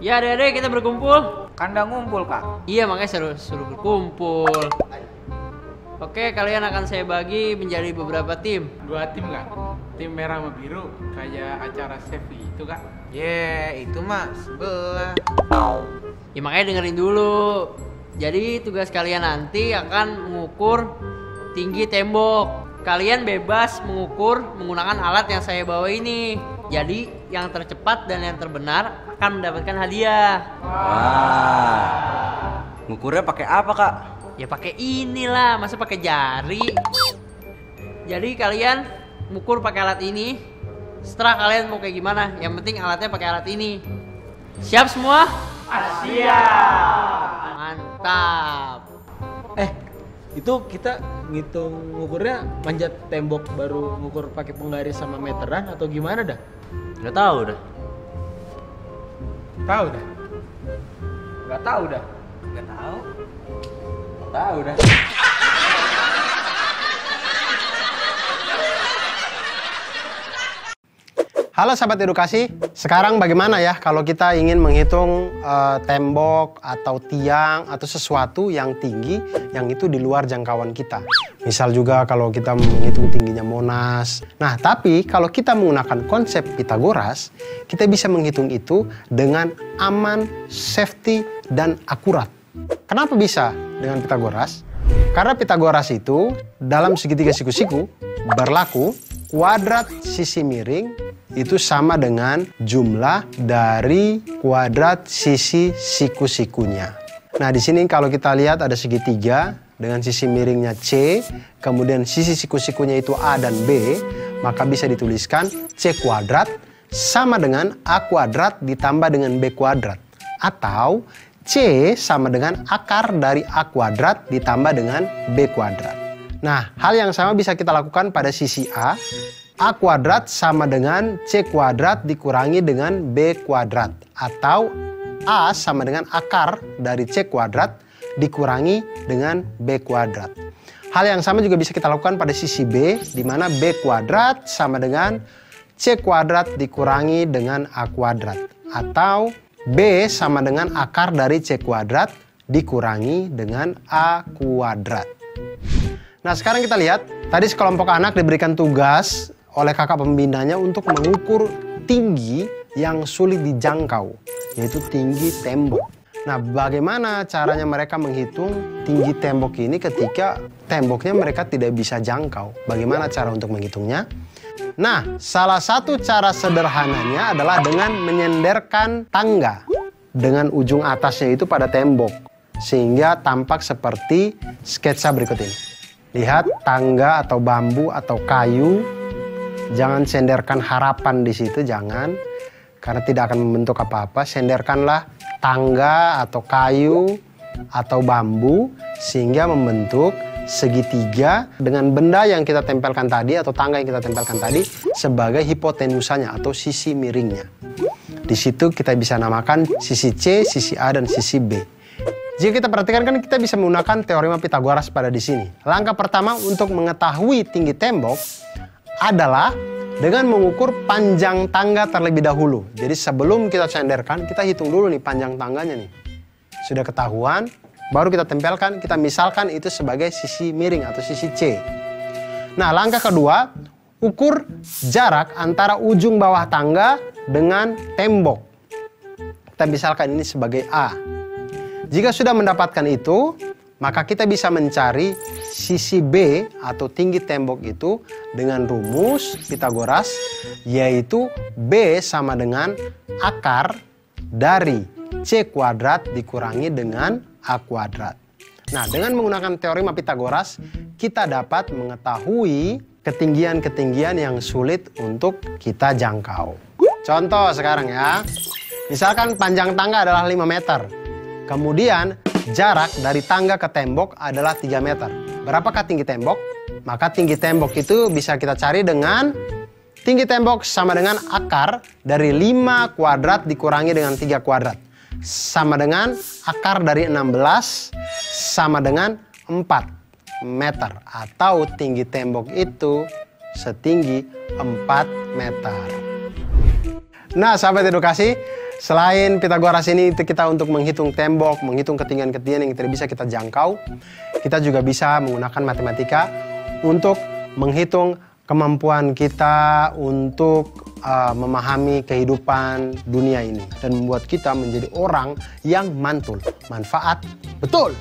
Ya adek-adek kita berkumpul. Kandang ngumpul kak. Iya makanya suruh berkumpul. Oke, kalian akan saya bagi menjadi beberapa tim. 2 tim kak. Tim merah sama biru kayak acara Sevi itu kak. Itu mah sebelah. Ya makanya dengerin dulu. Jadi tugas kalian nanti akan mengukur tinggi tembok. Kalian bebas mengukur menggunakan alat yang saya bawa ini. Jadi yang tercepat dan yang terbenar akan mendapatkan hadiah. Wah. Ngukurnya pakai apa kak? Ya pakai inilah, masa pakai jari. Jadi kalian mengukur pakai alat ini. Setelah kalian mau kayak gimana, yang penting alatnya pakai alat ini. Siap semua? Siap. Mantap. Itu kita ngitung ngukurnya manjat tembok baru ngukur pakai penggaris sama meteran atau gimana dah? Nggak tahu dah. Tahu dah. Gak tahu dah. Tahu dah. Halo sahabat edukasi, sekarang bagaimana ya kalau kita ingin menghitung tembok atau tiang atau sesuatu yang tinggi yang itu di luar jangkauan kita. Misal juga kalau kita menghitung tingginya Monas. Nah, tapi kalau kita menggunakan konsep Pitagoras, kita bisa menghitung itu dengan aman, safety, dan akurat. Kenapa bisa dengan Pitagoras? Karena Pitagoras itu dalam segitiga siku-siku berlaku kuadrat sisi miring itu sama dengan jumlah dari kuadrat sisi siku-sikunya. Nah, di sini kalau kita lihat ada segitiga dengan sisi miringnya C, kemudian sisi siku-sikunya itu A dan B, maka bisa dituliskan C kuadrat sama dengan A kuadrat ditambah dengan B kuadrat. Atau C sama dengan akar dari A kuadrat ditambah dengan B kuadrat. Nah, hal yang sama bisa kita lakukan pada sisi A. A kuadrat sama dengan C kuadrat dikurangi dengan B kuadrat. Atau A sama dengan akar dari C kuadrat dikurangi dengan B kuadrat. Hal yang sama juga bisa kita lakukan pada sisi B, di mana B kuadrat sama dengan C kuadrat dikurangi dengan A kuadrat. Atau B sama dengan akar dari C kuadrat dikurangi dengan A kuadrat. Nah, sekarang kita lihat, tadi sekelompok anak diberikan tugas oleh kakak pembinanya untuk mengukur tinggi yang sulit dijangkau, yaitu tinggi tembok. Nah, bagaimana caranya mereka menghitung tinggi tembok ini ketika temboknya mereka tidak bisa jangkau? Bagaimana cara untuk menghitungnya? Nah, salah satu cara sederhananya adalah dengan menyenderkan tangga dengan ujung atasnya itu pada tembok, sehingga tampak seperti sketsa berikut ini. Lihat tangga atau bambu atau kayu. Jangan senderkan harapan di situ, jangan. Karena tidak akan membentuk apa-apa. Senderkanlah tangga atau kayu atau bambu sehingga membentuk segitiga dengan benda yang kita tempelkan tadi atau tangga yang kita tempelkan tadi sebagai hipotenusanya atau sisi miringnya. Di situ kita bisa namakan sisi C, sisi A, dan sisi B. Jika kita perhatikan kan kita bisa menggunakan teorema Pitagoras pada di sini. Langkah pertama untuk mengetahui tinggi tembok adalah dengan mengukur panjang tangga terlebih dahulu. Jadi sebelum kita senderkan, kita hitung dulu nih panjang tangganya nih. Sudah ketahuan, baru kita tempelkan, kita misalkan itu sebagai sisi miring atau sisi C. Nah, langkah kedua, ukur jarak antara ujung bawah tangga dengan tembok. Kita misalkan ini sebagai A. Jika sudah mendapatkan itu, maka kita bisa mencari sisi B atau tinggi tembok itu dengan rumus Pitagoras, yaitu B sama dengan akar dari C kuadrat dikurangi dengan A kuadrat. Nah, dengan menggunakan teorema Pitagoras, kita dapat mengetahui ketinggian-ketinggian yang sulit untuk kita jangkau. Contoh sekarang ya, misalkan panjang tangga adalah 5 meter. Kemudian jarak dari tangga ke tembok adalah 3 meter. Berapakah tinggi tembok? Maka tinggi tembok itu bisa kita cari dengan tinggi tembok sama dengan akar dari 5 kuadrat dikurangi dengan 3 kuadrat. Sama dengan akar dari 16 sama dengan 4 meter. Atau tinggi tembok itu setinggi 4 meter. Nah, sahabat edukasi, Selain Pitagoras ini kita untuk menghitung tembok, menghitung ketinggian-ketinggian yang tidak bisa kita jangkau, kita juga bisa menggunakan matematika untuk menghitung kemampuan kita untuk memahami kehidupan dunia ini dan membuat kita menjadi orang yang mantul, manfaat, betul.